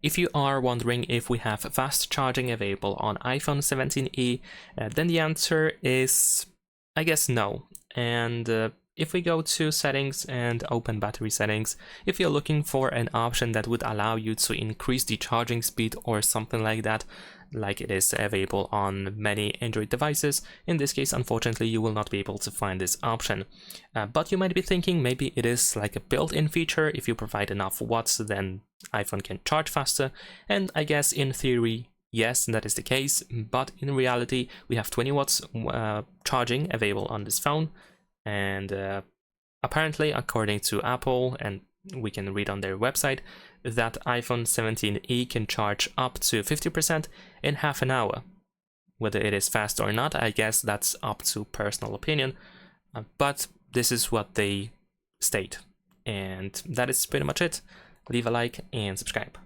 If you are wondering if we have fast charging available on iPhone 17e, then the answer is, I guess, no. And if we go to settings and open battery settings, if you're looking for an option that would allow you to increase the charging speed or something like that, like it is available on many Android devices, in this case, unfortunately, you will not be able to find this option. But you might be thinking maybe it is like a built-in feature. If you provide enough watts, then iPhone can charge faster. And I guess in theory, yes, that is the case. But in reality, we have 20 watts charging available on this phone. And apparently, according to Apple, and we can read on their website, that iPhone 17e can charge up to 50% in half an hour. Whether it is fast or not, I guess that's up to personal opinion, but this is what they state. And that is pretty much it. Leave a like and subscribe.